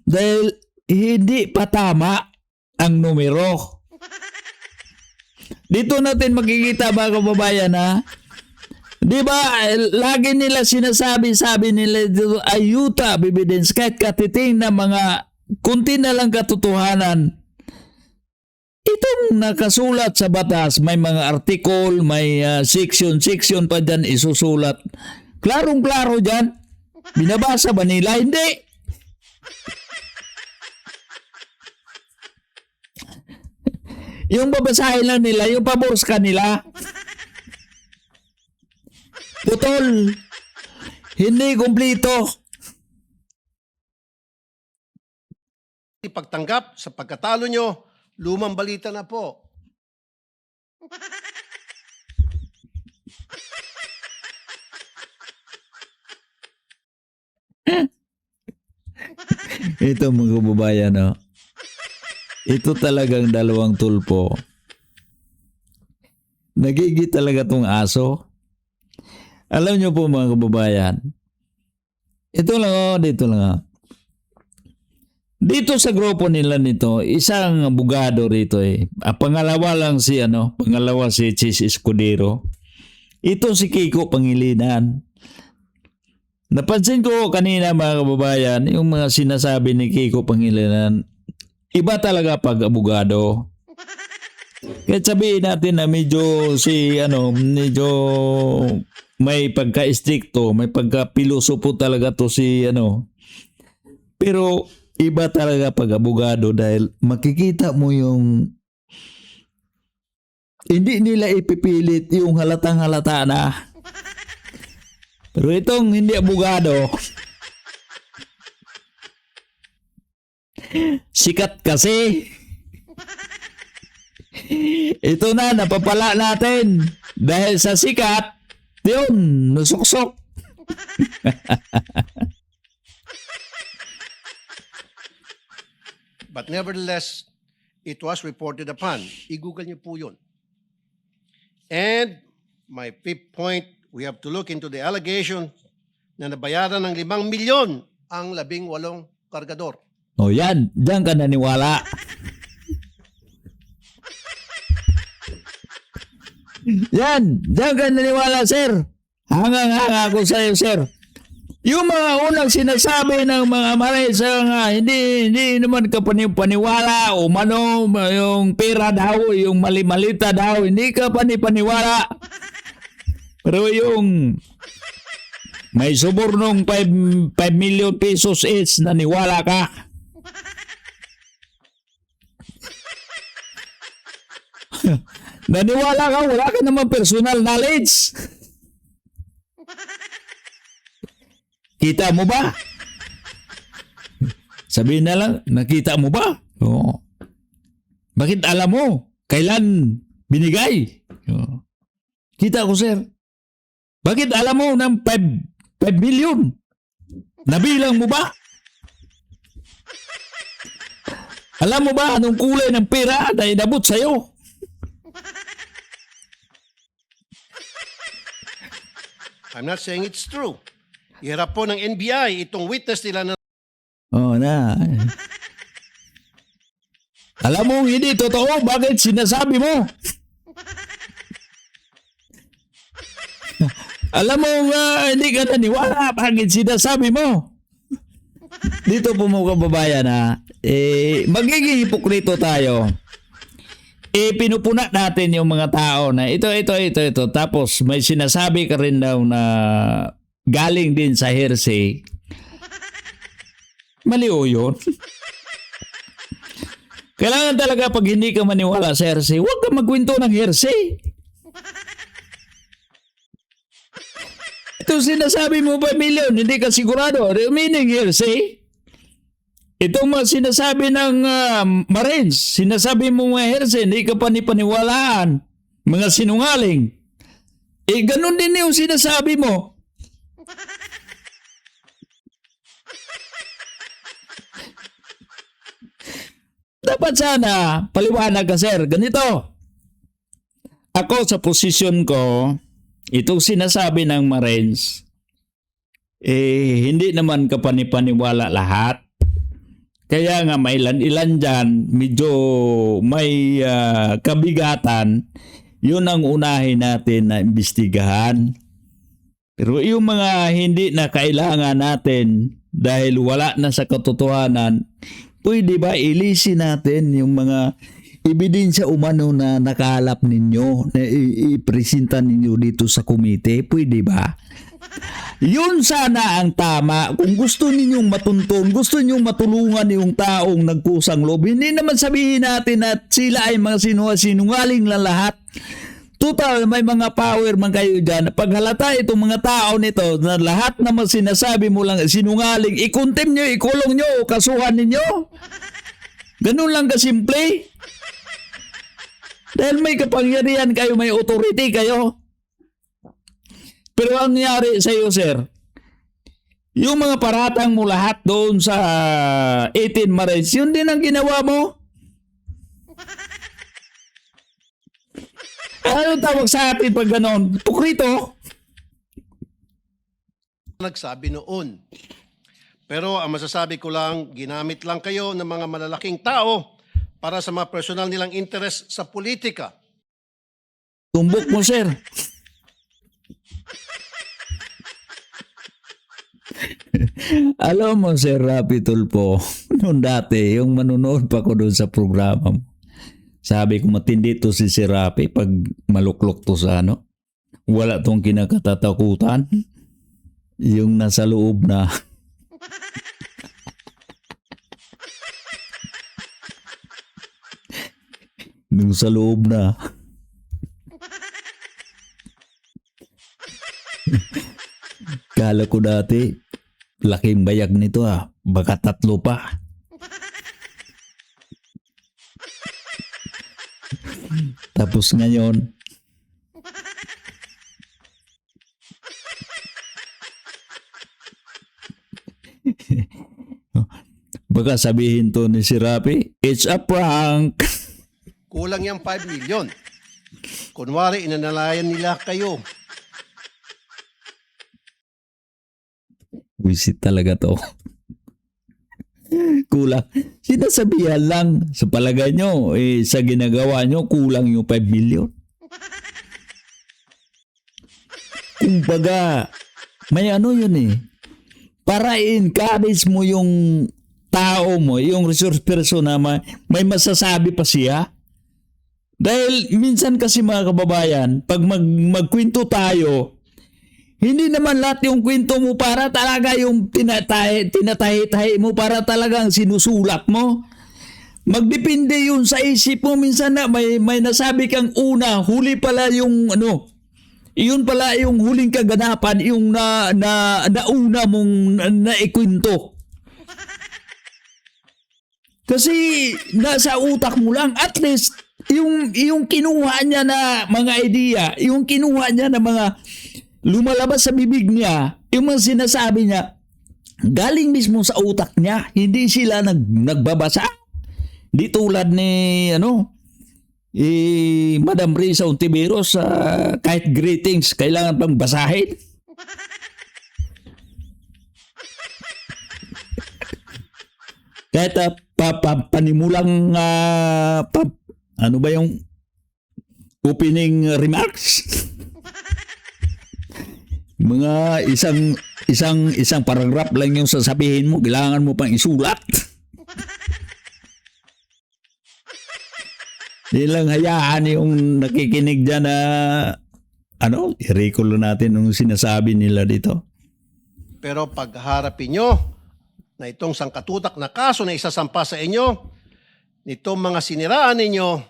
dahil hindi pa tama ang numero. Dito natin makikita mga kababayan ha. Di ba, lagi nila sabi nila dito, ayuta, evidence, kahit katiting na mga kunti na lang katotohanan. Itong nakasulat sa batas, may mga article, may section pa dyan isusulat. Klarong-klaro dyan. Binabasa ba nila? Hindi. Yung babasahin lang nila, yung pabor sa kanila. Putol. Hindi kumplito. pagtanggap sa pagkatalo nyo, lumang balita na po. Ito mga kababayan, no? Ito talagang dalawang tulpo. Nagigit talaga tong aso. Alam nyo po mga kababayan, ito lang dito lang. Dito sa grupo nila nito, isang abogado rito eh. Pangalawa si Chis Escudero. Ito si Kiko Pangilinan. Napansin ko kanina mga kababayan, yung mga sinasabi ni Kiko Pangilinan, iba talaga pag abogado. Kaya sabihin natin na medyo may pagka-stricto, may pagka-pilosopo talaga to si Pero iba talaga pag abogado dahil makikita mo yung hindi nila ipipilit yung halatang halata na. Pero itong hindi abogado, sikat kasi. Ito na, napapala natin. Dahil sa sikat, yun, nusuksok. But nevertheless, it was reported upon. I-google niyo po yun. And my fifth point, we have to look into the allegation na nabayaran ng 5 milyon ang 18 kargador. O yan, diyan ka naniwala. Yan, diyan ka naniwala, sir. Hangang-hanga ako sa iyo, sir. Yung mga unang sinasabi ng mga maresa nga, hindi naman ka paniwala o yung pera daw, yung mali-malita daw, hindi ka paniwala. Pero yung may subornong 5 million pesos each, naniwala ka. Naniwala ka, wala ka naman personal knowledge. Kita mo ba? Sabihin na lang, nakita mo ba? Oo. Bakit alam mo? Kailan binigay? Oo. Kita ko, sir. Bakit alam mo ng 5 million? Nabilang mo ba? Alam mo ba anong kulay ng pera na inabot sa'yo? I'm not saying it's true. Iharap po ng NBI itong witness nila na Oo na. Alam mo, hindi totoo. Bakit sinasabi mo? Alam mo, hindi ka naniwala. Bakit sinasabi mo? Dito po mga kababayan magiging hipokrito tayo. Pinupuna natin yung mga tao na ito. Tapos may sinasabi ka rin daw na galing din sa hearsay. Maliw yun. Kailangan talaga pag hindi ka maniwala sa hearsay, huwag ka magkwento ng hearsay. Ito sinasabi mo 5 million, hindi ka sigurado. Meaning hearsay. Itong mga sinasabi ng Marines, sinasabi mo mga hearsay, hindi ka panipaniwalaan. Mga sinungaling. Ganun din yung sinasabi mo. Dapat sana, paliwanag ka sir, ganito. Ako sa posisyon ko, itong sinasabi ng Marines, hindi naman kapanipaniwala lahat. Kaya nga may ilan dyan, medyo may kabigatan, yun ang unahin natin na imbestigahan. Pero yung mga hindi na kailangan natin dahil wala na sa katotohanan, pwede ba ilisin natin yung mga ebidensya umano na nakalap ninyo, na ipresenta ninyo dito sa komite? Pwede ba? Yun sana ang tama. Kung gusto ninyong matuntun, gusto ninyong matulungan yung taong nagkusang loob, hindi naman sabihin natin at sila ay mga sinungaling lang lahat. Total, may mga power man kayo dyan. Pag halata itong mga tao nito na lahat naman sinasabi mo lang sinungaling, ikontempt nyo, ikulong nyo, o kasuhan ninyo. Ganun lang kasimple. Dahil may kapangyarihan kayo, may authority kayo. Pero ang nangyari sa iyo, sir, yung mga paratang mo lahat doon sa 18 Marines, yun din ang ginawa mo. Ano tawag sa atin pag gano'n? Pukrito. Nagsabi noon. Pero ang masasabi ko lang, ginamit lang kayo ng mga malalaking tao para sa mga personal nilang interest sa politika. Tumbok mo, sir. Alam mo, Sir Rapi Tulfo, noon dati, yung manonood pa ko doon sa programa mo, sabi ko matindi to si Sir Rapi pag maluklok to sa wala tong kinakatatakutan. Yung nasa loob na. Nung sa loob na. Kala ko dati, laking bayag nito baka 3 pa. Tapos ngayon, baka sabihin to ni si Rapi, it's a prank. Kulang yung 5 million. Kunwari, inanalayan nila kayo. Wisit talaga to. Kulang. Sinasabihan lang. Sa palagay nyo, sa ginagawa nyo, kulang yung 5 million. Kumbaga, may yun para i-encourage mo yung tao mo, yung resource person na may masasabi pa siya. Dahil minsan kasi mga kababayan, pag magkwento tayo, hindi naman lahat yung kwento mo para talaga yung tinatahi-tahi mo para talagang sinusulat mo. Magdepende yun sa isip mo. Minsan na may nasabi kang una, huli pala yung iyon pala yung huling kaganapan, yung nauna mong naikwento. Kasi nasa utak mo lang, at least yung kinuha niya na mga idea, yung kinuha niya na mga lumalabas sa bibig niya, yung mga sinasabi niya, galing mismo sa utak niya. Hindi sila nagbabasa. Di tulad ni Madam Risa Ontiveros, kahit greetings, kailangan pang basahin. Kahit panimulang ano ba yung opening remarks? Mga isang paragraph lang yung sasabihin mo, kailangan mo pang isulat. Di lang hayaan yung nakikinig dyan na i-recall natin yung sinasabi nila dito. Pero pagharapin nyo na itong sangkatutak na kaso na isasampa sa inyo, nitong mga siniraan ninyo,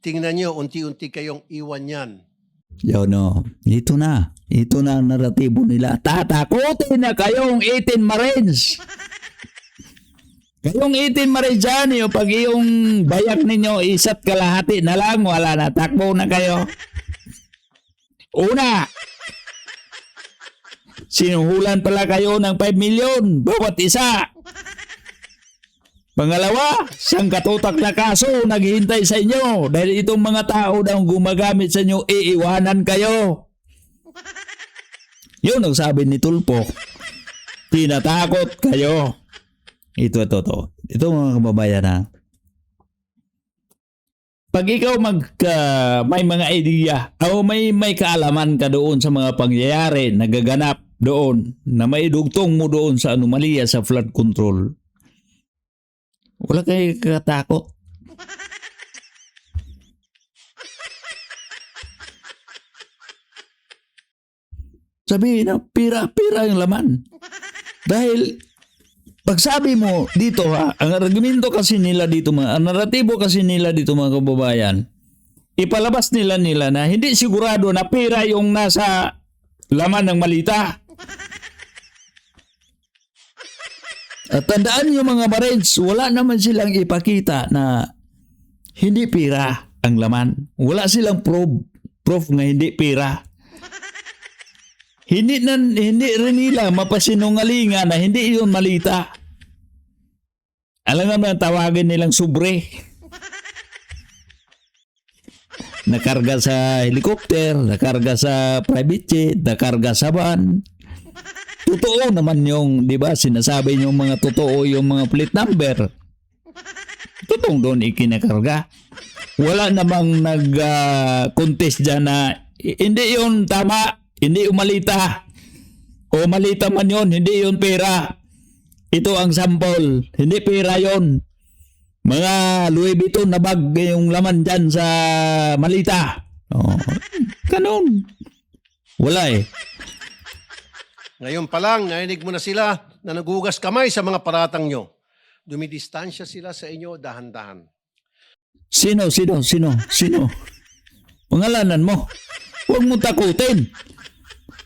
tingnan nyo, unti-unti kayong iwan yan. Ito na ang naratibo nila. Tatakutin na kayong 18 Marines. Kayong 18 Marines dyan, pag yung bayak ninyo isa't kalahati na lang, wala na, takbo na kayo. Una, sinuhulan pala kayo ng 5 million bawat isa. Pangalawa, sangkatutak na kaso naghihintay sa inyo dahil itong mga tao daw gumagamit sa inyo, iiwanan kayo. Yun ang sabi ni Tulfo. Tinatakot kayo. Ito mga kababayan ha. Pag ikaw may mga idea o may kaalaman ka doon sa mga pangyayari na gaganap doon na maidugtong mo doon sa anomalya sa flood control, wala kayo katakot. Sabihin na pira yung laman. Dahil pag sabi mo dito ang argumento kasi nila dito, ang naratibo kasi nila dito mga kababayan, ipalabas nila na hindi sigurado na pira yung nasa laman ng malita. At tandaan nyo mga Marines, wala naman silang ipakita na hindi pira ang laman. Wala silang proof nga hindi pira. Hindi rin nila mapasinungalingan na hindi yun malita. Alam naman, tawagin nilang sobre. Nakarga sa helicopter, nakarga sa private jet, nakarga sa van. Totoo naman yung, di ba, sinasabi yung mga totoo yung mga plate number. Totoong doon ikinakarga. Wala namang nag-contest dyan na hindi yun tama. Hindi yung malita. O malita man yun, hindi yun pera. Ito ang sample. Hindi pera yun. Mga Louis Vuitton na bag yung laman dyan sa malita. Ganun. Wala eh. Ngayon pa lang, narinig mo na sila na nagugas kamay sa mga paratang nyo. Dumidistansya sila sa inyo dahan-dahan. Sino? Pangalanan mo. Huwag mo takutin.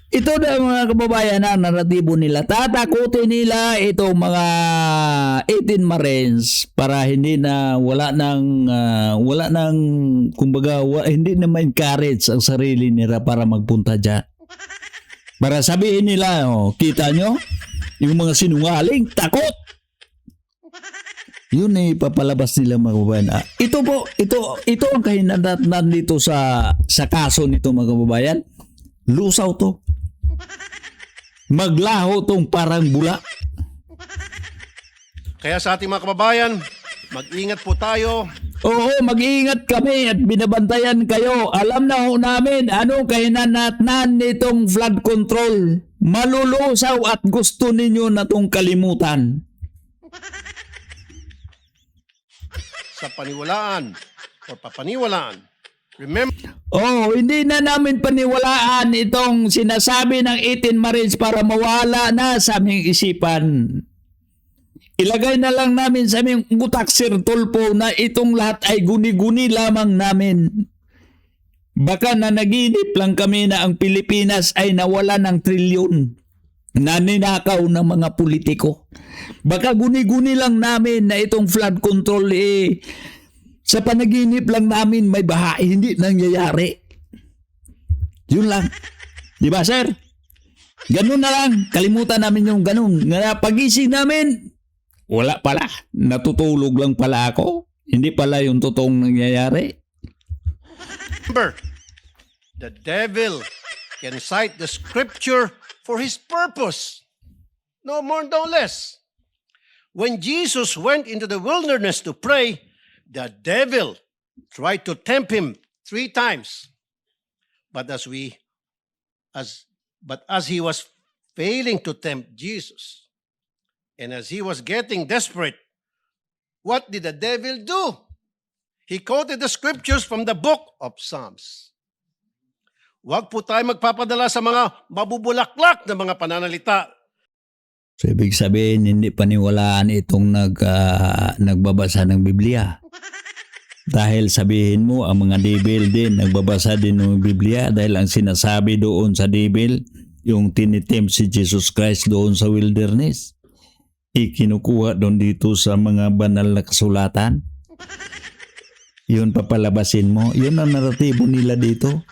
Ito na mga kababayan na naratibo nila. Tatakutin nila itong mga 18 Marines para hindi na wala nang kumbaga hindi na ma-encourage ang sarili nila para magpunta dyan. Para sabihin nila, kita nyo, yung mga sinungaling, takot. Yun ay papalabas nila mga kababayan. Ito ang kahinatnan dito sa kaso nito mga kababayan. Lusaw to. Maglaho tong parang bula. Kaya sa ating mga kababayan, mag-ingat po tayo. Oo, mag-iingat kami at binabantayan kayo. Alam na ho namin anong kahinatnan nitong flood control. Malulusaw at gusto ninyo na itong kalimutan. Sa paniwalaan o papaniwalaan. Remember, hindi na namin paniwalaan itong sinasabi ng 18 Marines para mawala na sa aming isipan. Ilagay na lang namin sa aming utak, Sir Tulfo, na itong lahat ay guni-guni lamang namin. Baka na naginip lang kami na ang Pilipinas ay nawala ng trilyon na ninakaw ng mga politiko. Baka guni-guni lang namin na itong flood control sa panaginip lang namin may baha, hindi nangyayari. Yun lang. Di ba, sir? Ganun na lang. Kalimutan namin yung ganun. Pagising namin, wala pala. Natutulog lang pala ako. Hindi pala yung totoong nangyayari. remember, the devil can cite the scripture for his purpose. No more, no less. when Jesus went into the wilderness to pray, the devil tried to tempt him 3 times. But as he was failing to tempt Jesus, and as he was getting desperate, what did the devil do? He quoted the scriptures from the book of Psalms. Huwag po tayo magpapadala sa mga mabubulaklak na mga pananalita. So, ibig sabihin, hindi paniwalaan itong nagbabasa ng Biblia. Dahil sabihin mo, ang mga devil din, nagbabasa din ng Biblia dahil ang sinasabi doon sa devil, yung tinitempt si Jesus Christ doon sa wilderness, ikinukuha doon dito sa mga banal na kasulatan. Yun papalabasin mo. Yun ang naratibo nila dito.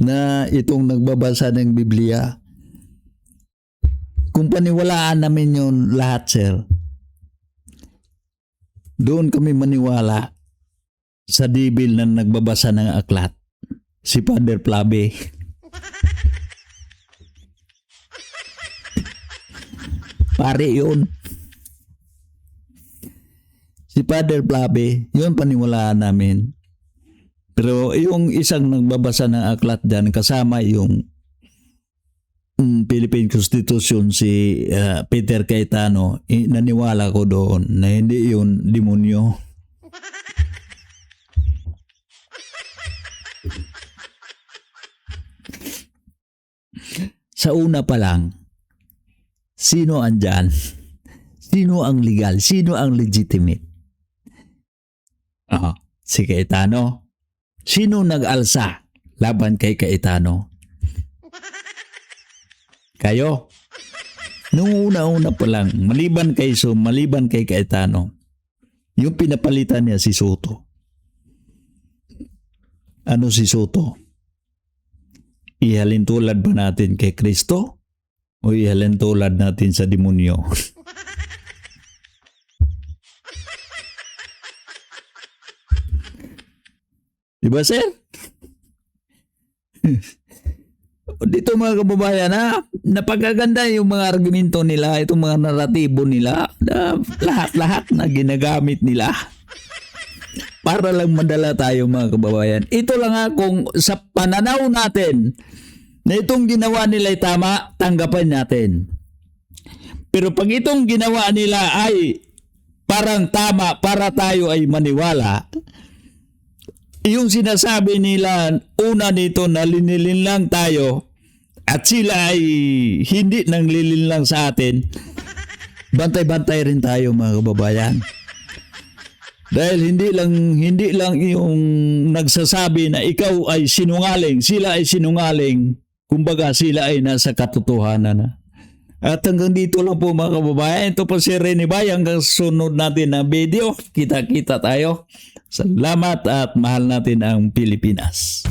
Na itong nagbabasa ng Biblia, kung paniwalaan namin yun lahat, sir, doon kami maniwala sa devil na nagbabasa ng aklat, si Father Plabe. Pare yun. Si Father Plabe, yun paniwalaan namin. Pero yung isang nagbabasa ng aklat dyan, kasama yung Philippine Constitution, si Peter Cayetano, naniwala ko doon na hindi yun demonyo. Sa una pa lang, sino andyan? Sino ang legal? Sino ang legitimate? Si Cayetano. Sino nag-alsa laban kay Cayetano? Kayo. Nung una-una pa lang, maliban kay Cayetano, yung pinapalitan niya si Soto. Ano si Soto? Ihalin tulad ba natin kay Kristo? O ihalin tulad natin sa demonyo? Diba, sir? Dito mga kababayan, napagaganda yung mga argumento nila, itong mga naratibo nila, lahat-lahat na ginagamit nila para lang madala tayo mga kababayan. Ito lang kung sa pananaw natin na itong ginawa nila ay tama, tanggapan natin. Pero pag itong ginawa nila ay parang tama para tayo ay maniwala, yung sinasabi nila, una dito na linilin lang tayo at sila ay hindi nang lilin lang sa atin, bantay-bantay rin tayo mga kababayan. Dahil hindi lang yung nagsasabi na ikaw ay sinungaling, sila ay sinungaling, kumbaga sila ay nasa katotohanan na. At hanggang dito lang po mga kababayan. Ito po si Rene Bay. Hanggang sunod natin na video. Kita-kita tayo. Salamat at mahal natin ang Pilipinas.